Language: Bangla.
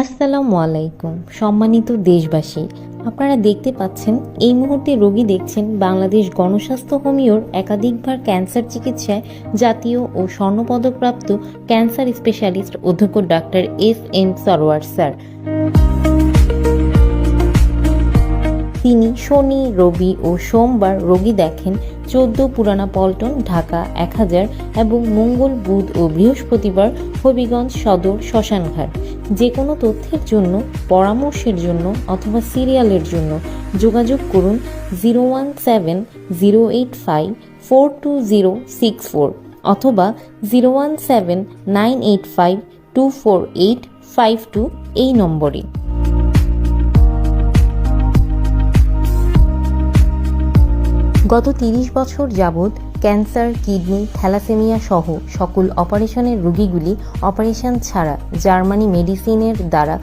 আসসালামু আলাইকুম সম্মানিত দেশবাসী, আপনারা দেখতে পাচ্ছেন এই মুহূর্তে রোগী দেখছেন বাংলাদেশ গণস্বাস্থ্য হোমিওর একাধিকবার ক্যান্সার চিকিৎসায় জাতীয় ও স্বর্ণপদকপ্রাপ্ত ক্যান্সার স্পেশালিস্ট অধ্যক্ষ ডাক্তার এস.এম. সরোয়ার স্যার। তিনি শনি, রবি ও সোমবার রোগী দেখেন 14 পুরানা পল্টন, ঢাকা 1000 এবং মঙ্গল, বুধ ও বৃহস্পতিবার হবিগঞ্জ সদর শ্মশানঘাট। যে কোনো তথ্যের জন্য, পরামর্শের জন্য অথবা সিরিয়ালের জন্য যোগাযোগ করুন 017-085-42064 অথবা 017-985-24852 এই নম্বরে। গত 30 বছর যাবৎ ক্যান্সার, কিডনি, থ্যালাসেমিয়া সহ সকল অপারেশনের রোগীগুলি অপারেশন ছাড়া জার্মানি মেডিসিনের দ্বারা